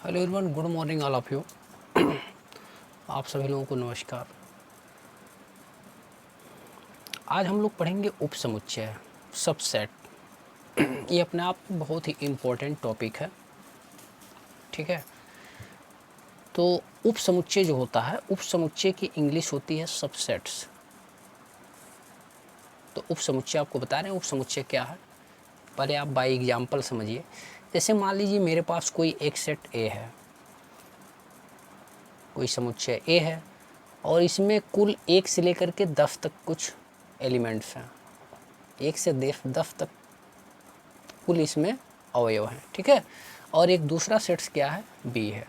Hello everyone, good morning all of you. आप सभी लोगों को नमस्कार। आज हम लोग पढ़ेंगे उपसमुच्चय, सबसेट। ये अपने आप में बहुत ही इम्पोर्टेंट टॉपिक है, ठीक है। तो उपसमुच्चय जो होता है, उपसमुच्चय की इंग्लिश होती है सबसेट्स। तो उपसमुच्चय आपको बता रहे हैं उपसमुच्चय क्या है। पहले आप बाय एग्जाम्पल समझिए। जैसे मान लीजिए मेरे पास कोई एक सेट ए है, कोई समुच्चय ए है और इसमें कुल 1 से लेकर के 10 तक कुछ एलिमेंट्स हैं। 1 से 10 तक कुल इसमें अवयव हैं, ठीक है। और एक दूसरा सेट्स क्या है, बी है।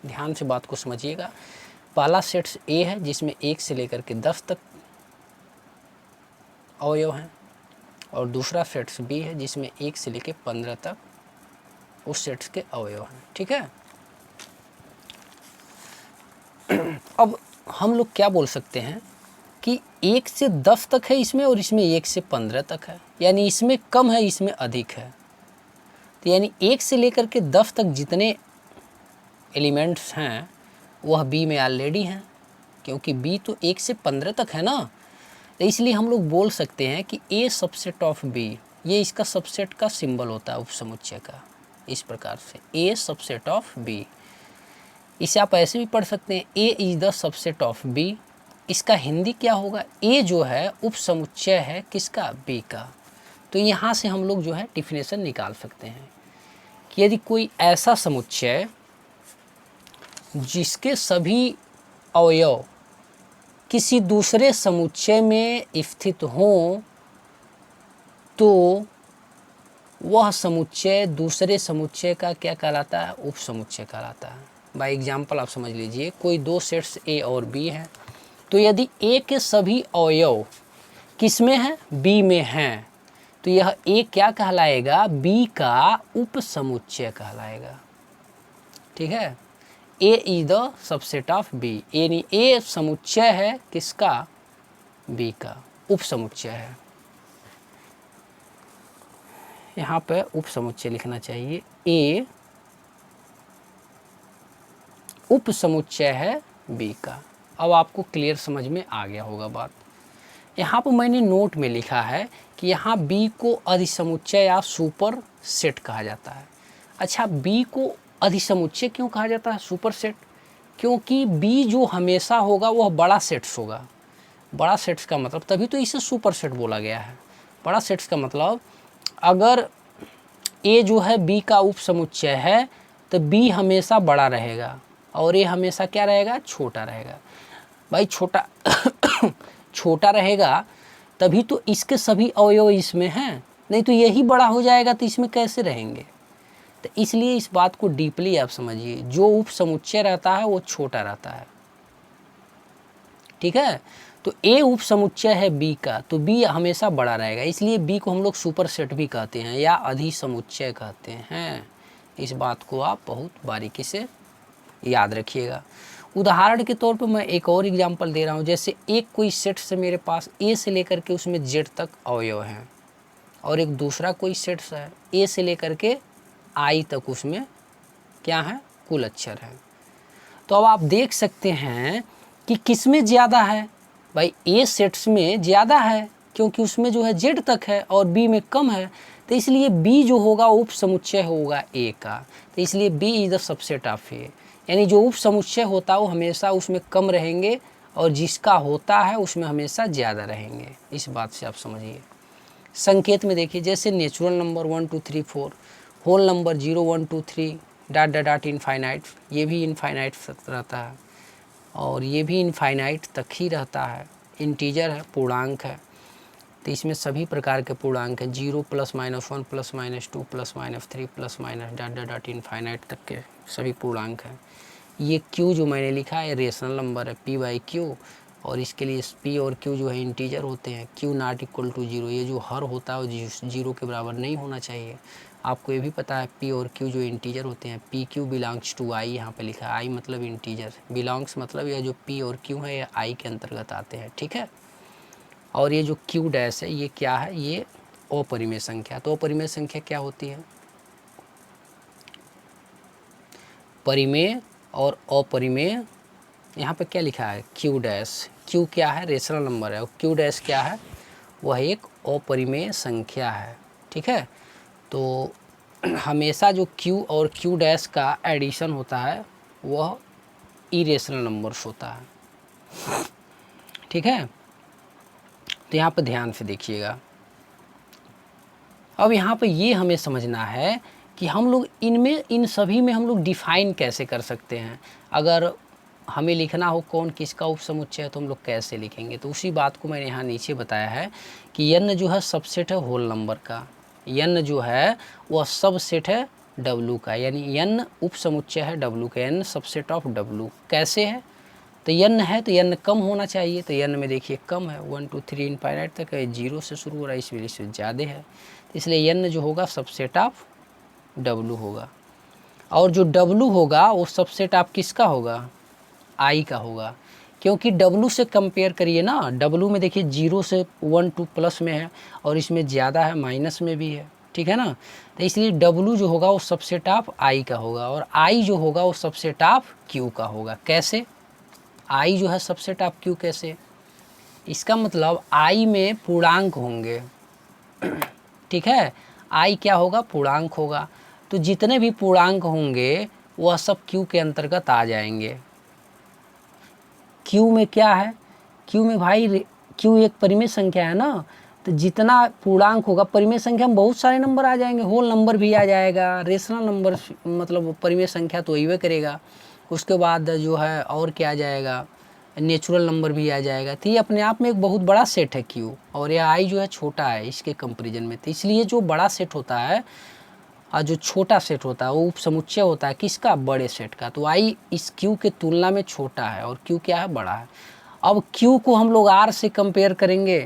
ध्यान से बात को समझिएगा। पहला सेट्स ए है जिसमें 1 से लेकर के 10 तक अवयव हैं, और दूसरा सेट्स बी है जिसमें 1 से लेकर 15 तक उस सेट्स के अवयव हैं, ठीक है। अब हम लोग क्या बोल सकते हैं कि 1 से 10 तक है इसमें और इसमें 1 से 15 तक है, यानी इसमें कम है इसमें अधिक है। तो यानी 1 से लेकर के 10 तक जितने एलिमेंट्स हैं वह बी में ऑलरेडी हैं, क्योंकि बी तो 1 से 15 तक है ना। तो इसलिए हम लोग बोल सकते हैं कि ए सबसेट ऑफ बी, ये इसका सबसेट का सिंबल होता है उपसमुच्चय का। इस प्रकार से ए सबसेट ऑफ बी, इसे आप ऐसे भी पढ़ सकते हैं A is the subset of B. इसका हिंदी क्या होगा, ए जो है उपसमुच्चय है किसका, बी का। तो यहाँ से हम लोग जो है डिफिनेशन निकाल सकते हैं कि यदि कोई ऐसा समुच्चय जिसके सभी अवयव किसी दूसरे समुच्चय में स्थित हों तो वह समुच्चय दूसरे समुच्चय का क्या कहलाता है, उपसमुच्चय कहलाता है। बाय एग्जाम्पल आप समझ लीजिए, कोई दो सेट्स ए और बी हैं, तो यदि ए के सभी अवयव किस में हैं, बी में हैं, तो यह ए क्या कहलाएगा, बी का उपसमुच्चय कहलाएगा, ठीक है। A is the subset of B, यानी ए समुच्चय है किसका, बी का, उपसमुच्चय है। यहाँ पे उपसमुच्चय लिखना चाहिए, ए उपसमुच्चय है बी का। अब आपको क्लियर समझ में आ गया होगा बात। यहाँ पर मैंने नोट में लिखा है कि यहाँ बी को अधिसमुच्चय या सुपर सेट कहा जाता है। अच्छा, बी को अधिसमुच्चय क्यों कहा जाता है, सुपर सेट? क्योंकि बी जो हमेशा होगा वह बड़ा सेट्स होगा। बड़ा सेट्स का मतलब, तभी तो इसे सुपर सेट बोला गया है। बड़ा सेट्स का मतलब, अगर ए जो है बी का उपसमुच्चय है तो बी हमेशा बड़ा रहेगा और ए हमेशा क्या रहेगा, छोटा रहेगा। भाई छोटा छोटा रहेगा तभी तो इसके सभी अवयव इसमें हैं, नहीं तो यही बड़ा हो जाएगा तो इसमें कैसे रहेंगे। तो इसलिए इस बात को डीपली आप समझिए, जो उपसमुच्चय रहता है वो छोटा रहता है, ठीक है। तो ए उपसमुच्चय है बी का, तो बी हमेशा बड़ा रहेगा, इसलिए बी को हम लोग सुपर सेट भी कहते हैं या अधिसमुच्चय कहते हैं। इस बात को आप बहुत बारीकी से याद रखिएगा। उदाहरण के तौर पर मैं एक और एग्जांपल दे रहा हूँ। जैसे एक कोई सेट से मेरे पास ए से लेकर के उसमें जेड तक अवयव हैं, और एक दूसरा कोई सेट है ए से लेकर के आई तक, उसमें क्या है, कुल अक्षर है। तो अब आप देख सकते हैं कि किसमें ज़्यादा है, भाई ए सेट्स में ज़्यादा है, क्योंकि उसमें जो है जेड तक है और बी में कम है। तो इसलिए बी जो होगा उपसमुच्चय होगा ए का, तो इसलिए B is the subset of A. यानी जो उपसमुच्चय होता है वो हमेशा उसमें कम रहेंगे और जिसका होता है उसमें हमेशा ज़्यादा रहेंगे। इस बात से आप समझिए। संकेत में देखिए, जैसे natural number 1 2 3 4, whole number 0 1 2 3 dot dot dot infinite, ये भी इनफाइनाइट तक रहता है और ये भी इनफाइनाइट तक ही रहता है। इंटीजर है, पूर्णांक है, तो इसमें सभी प्रकार के पूर्णांक हैं, 0 +- 1 +- 2 +- 3 +- डॉट डॉट डॉट इनफाइनाइट तक के सभी पूर्णांक हैं। ये क्यू जो मैंने लिखा है रेशनल नंबर है, पी बाई क्यू, और इसके लिए पी और क्यू जो है इंटीजर होते हैं। क्यू नॉट इक्वल टू 0, ये जो हर होता है वो 0 के बराबर नहीं होना चाहिए। आपको ये भी पता है पी और क्यू जो इंटीजर होते हैं, पी क्यू बिलोंग्स टू आई, यहाँ पे लिखा है आई मतलब इंटीजर, बिलोंग्स मतलब यह जो पी और क्यू है ये आई के अंतर्गत आते हैं, ठीक है। और ये जो क्यू डैश है ये क्या है, ये अपरिमेय संख्या। तो अपरिमेय संख्या क्या होती है, परिमेय और अपरिमेय। यहाँ पे क्या लिखा है, क्यू डैश। क्यू क्या है, रेशनल नंबर है, और क्यू डैश क्या है, वह एक अपरिमेय संख्या है। ठीक है, तो हमेशा जो क्यू और क्यू डैश का एडिशन होता है वह इरेशनल नंबर्स होता है। ठीक है, तो यहाँ पे ध्यान से देखिएगा। अब यहाँ पे ये हमें समझना है कि हम लोग इनमें, इन सभी में हम लोग डिफाइन कैसे कर सकते हैं। अगर हमें लिखना हो कौन किसका उपसमुच्चय है तो हम लोग कैसे लिखेंगे, तो उसी बात को मैंने यहाँ नीचे बताया है कि n जो है सबसेट है होल नंबर का, n जो है वह सबसेट है w का, यानी n उपसमुच्चय है w का, n सबसेट ऑफ w। कैसे है, तो n है तो n कम होना चाहिए, तो n में देखिए कम है, 1 2 3 इनफाइनाइट तक है, 0 से शुरू हो रहा है, इस वजह से ज़्यादा है, इसलिए n जो होगा सबसेट ऑफ w होगा। और जो w होगा वो सबसेट ऑफ किसका होगा, i का होगा, क्योंकि w से कंपेयर करिए ना, w में देखिए 0 से 1 2 प्लस में है और इसमें ज़्यादा है, माइनस में भी है। ठीक है ना, तो इसलिए w जो होगा वो सबसेट ऑफ i का होगा, और i जो होगा वो सबसेट ऑफ q का होगा। कैसे, i जो है सबसेट ऑफ q कैसे, इसका मतलब i में पूर्णांक होंगे। ठीक है, i क्या होगा, पूर्णांक होगा, तो जितने भी पूर्णांक होंगे वह सब q के अंतर्गत आ जाएंगे। q में क्या है, q में भाई q एक परिमेय संख्या है ना, तो जितना पूर्णांक होगा, परिमेय संख्या में बहुत सारे नंबर आ जाएंगे, होल नंबर भी आ जाएगा, रेशनल नंबर मतलब परिमेय संख्या तो वही करेगा, उसके बाद जो है और क्या आ जाएगा, नेचुरल नंबर भी आ जाएगा। तो ये अपने आप में एक बहुत बड़ा सेट है q, और यह i जो है छोटा है इसके कंपेरिजन में, तो इसलिए जो बड़ा सेट होता है और जो छोटा सेट होता है वो उपसमुच्चय होता है किसका, बड़े सेट का। तो i इस q के तुलना में छोटा है और q क्या है, बड़ा है। अब q को हम लोग r से कंपेयर करेंगे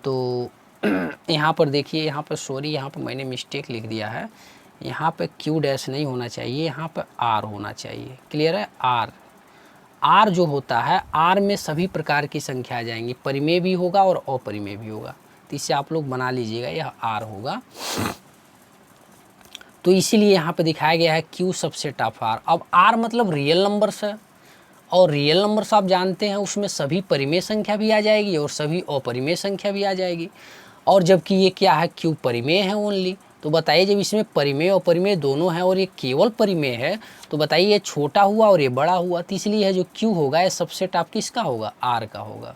तो यहाँ पर देखिए, यहाँ पर सॉरी, यहाँ पर मैंने मिस्टेक लिख दिया है, यहाँ पे q डैश नहीं होना चाहिए, यहाँ पे r होना चाहिए। क्लियर है, r जो होता है, r में सभी प्रकार की संख्या आ जाएंगी, परिमेय भी होगा और अपरिमेय भी होगा, तो इससे आप लोग बना लीजिएगा, यह r होगा। तो इसीलिए यहाँ पे दिखाया गया है q सबसेट ऑफ r। अब r मतलब रियल नंबर्स है, और रियल नंबर्स आप जानते हैं उसमें सभी परिमेय संख्या भी आ जाएगी और सभी अपरिमेय संख्या भी आ जाएगी, और जबकि ये क्या है, q परिमेय है ओनली। तो बताइए जब इसमें परिमेय और अपरिमेय दोनों हैं और ये केवल परिमेय है, तो बताइए ये छोटा हुआ और ये बड़ा हुआ, तो इसलिए है जो q होगा ये सबसेट ऑफ किसका होगा, r का होगा।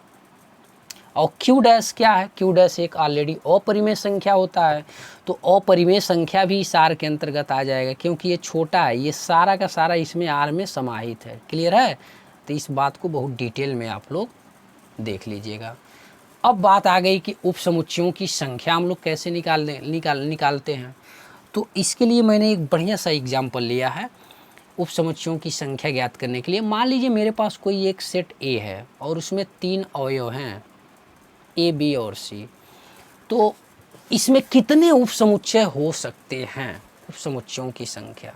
और q डैश क्या है, q डैश एक ऑलरेडी अपरिमेय संख्या होता है, तो अपरिमेय संख्या भी इस r के अंतर्गत आ जाएगा, क्योंकि ये छोटा है, ये सारा का सारा इसमें r में समाहित है। क्लियर है, तो इस बात को बहुत डिटेल में आप लोग देख लीजिएगा। अब बात आ गई कि उपसमुच्चयों की संख्या हम लोग कैसे निकालते हैं, तो इसके लिए मैंने एक बढ़िया सा एग्जाम्पल लिया है उपसमुच्चयों की संख्या ज्ञात करने के लिए। मान लीजिए मेरे पास कोई एक सेट A है और उसमें 3 अवयव हैं A, B और C, तो इसमें कितने उपसमुच्चय हो सकते हैं, उपसमुच्चयों की संख्या।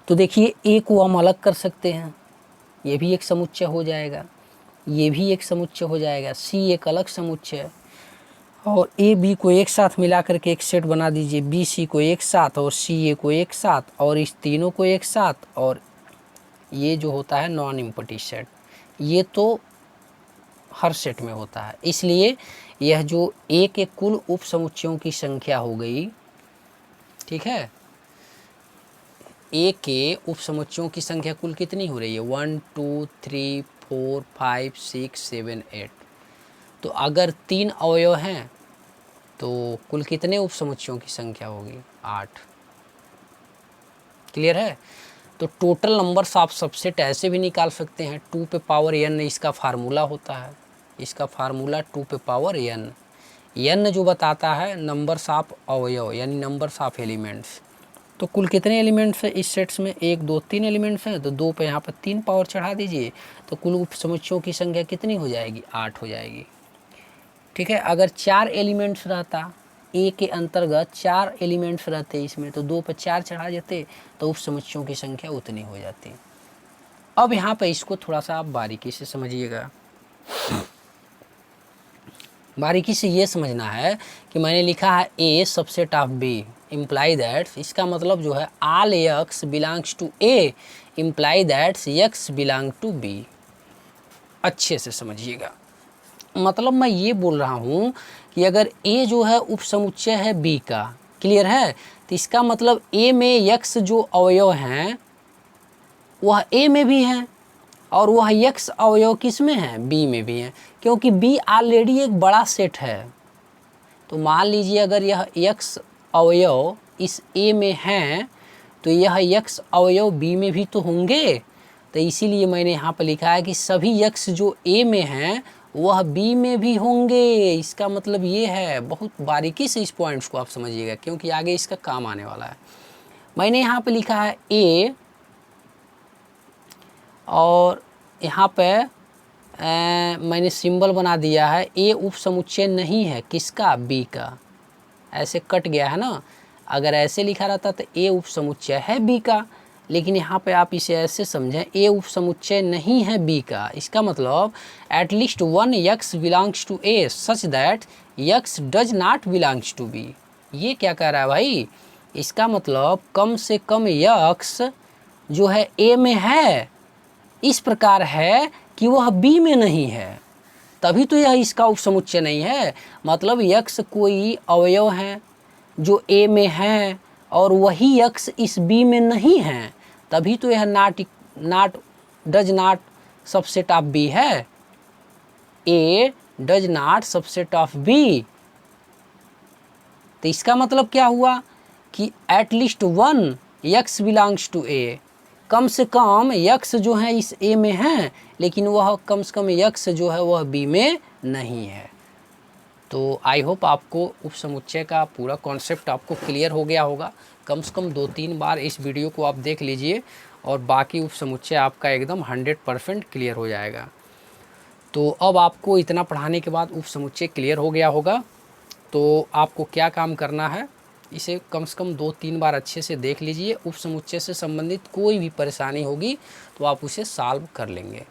तो देखिए A को हम अलग कर सकते हैं, ये भी एक समुच्चय हो जाएगा, ये भी एक समुच्चय हो जाएगा, C एक अलग समुच्चय, और A B को एक साथ मिला करके एक सेट बना दीजिए, B C को एक साथ और C A को एक साथ, और इस तीनों को एक साथ, और ये जो होता है नॉन इम्पटी सेट, ये तो हर सेट में होता है। इसलिए यह जो A के कुल उपसमुच्चयों की संख्या हो गई, ठीक है, A के उपसमुच्चयों की संख्या कुल कितनी हो रही है, 1 2 3 4 5 6 7 8। तो अगर 3 अवयव हैं तो कुल कितने उपसमुच्चयों की संख्या होगी, 8। क्लियर है, तो टोटल नंबर्स आप सबसेट ऐसे भी निकाल सकते हैं, 2 पे पावर n इसका फार्मूला होता है, इसका फार्मूला 2 पे पावर n, n जो बताता है नंबर्स ऑफ अवयव यानी नंबर्स ऑफ एलिमेंट्स। तो कुल कितने एलिमेंट्स हैं इस सेट्स में, 1 2 3 एलिमेंट्स हैं, तो 2 पे यहाँ पर 3 पावर चढ़ा दीजिए, तो कुल उपसमुच्चयों की संख्या कितनी हो जाएगी, 8 हो जाएगी। ठीक है, अगर 4 एलिमेंट्स रहता A के अंतर्गत, 4 एलिमेंट्स रहते इसमें, तो 2 पे 4 चढ़ा देते तो उपसमुच्चयों की संख्या उतनी हो जाती। अब यहाँ पे इसको थोड़ा सा आप बारीकी से समझिएगा। बारीकी से ये समझना है कि मैंने लिखा है A subset of B, imply that, इसका मतलब जो है all X belongs to A imply that X belong to B. अच्छे से समझिएगा, मतलब मैं ये बोल रहा हूँ कि अगर ए जो है उपसमुच्चय है बी का, क्लियर है, तो इसका मतलब ए में यक्स जो अवयव हैं वह ए में भी हैं और वह यक्स अवयव किस में है, बी में भी हैं, क्योंकि बी ऑलरेडी एक बड़ा सेट है। तो मान लीजिए अगर यह यक्स अवयव इस ए में हैं तो यह यक्स अवयव बी में भी तो होंगे। तो इसीलिए मैंने यहाँ पर लिखा है कि सभी यक्स जो ए में हैं वह बी में भी होंगे। इसका मतलब ये है, बहुत बारीकी से इस पॉइंट्स को आप समझिएगा क्योंकि आगे इसका काम आने वाला है। मैंने यहाँ पे लिखा है ए और यहाँ पे मैंने सिंबल बना दिया है, ए उपसमुच्चय नहीं है किसका, बी का। ऐसे कट गया है ना, अगर ऐसे लिखा रहता तो ए उपसमुच्चय है बी का, लेकिन यहाँ पे आप इसे ऐसे समझें, ए उपसमुच्चय नहीं है बी का। इसका मतलब at least one x belongs to A such that X does not belongs to B. ये क्या कह रहा है भाई, इसका मतलब कम से कम यक्स जो है ए में है, इस प्रकार है कि वह बी में नहीं है, तभी तो यह इसका उपसमुच्चय नहीं है। मतलब यक्स कोई अवयव हैं जो ए में हैं और वही यक्स इस बी में नहीं हैं, तभी तो यह not does not subset of B है। A does not subset of B. तो इसका मतलब क्या हुआ कि at least one x belongs to A, कम से कम यक्स जो है इस ए में हैं लेकिन वह कम से कम यक्स जो है वह बी में नहीं है। तो आई होप आपको उपसमुच्चय का पूरा कॉन्सेप्ट आपको क्लियर हो गया होगा। कम से कम 2-3 बार इस वीडियो को आप देख लीजिए और बाकी उपसमुच्चय आपका एकदम 100% क्लियर हो जाएगा। तो अब आपको इतना पढ़ाने के बाद उपसमुच्चय क्लियर हो गया होगा, तो आपको क्या काम करना है, इसे कम से कम 2-3 बार अच्छे से देख लीजिए। उपसमुच्चय से संबंधित कोई भी परेशानी होगी तो आप उसे सॉल्व कर लेंगे।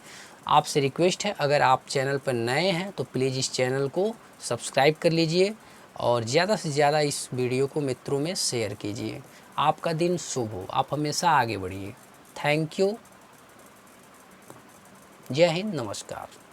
आपसे रिक्वेस्ट है, अगर आप चैनल पर नए हैं तो प्लीज़ इस चैनल को सब्सक्राइब कर लीजिए और ज़्यादा से ज़्यादा इस वीडियो को मित्रों में शेयर कीजिए। आपका दिन शुभ हो, आप हमेशा आगे बढ़िए। थैंक यू, जय हिंद, नमस्कार।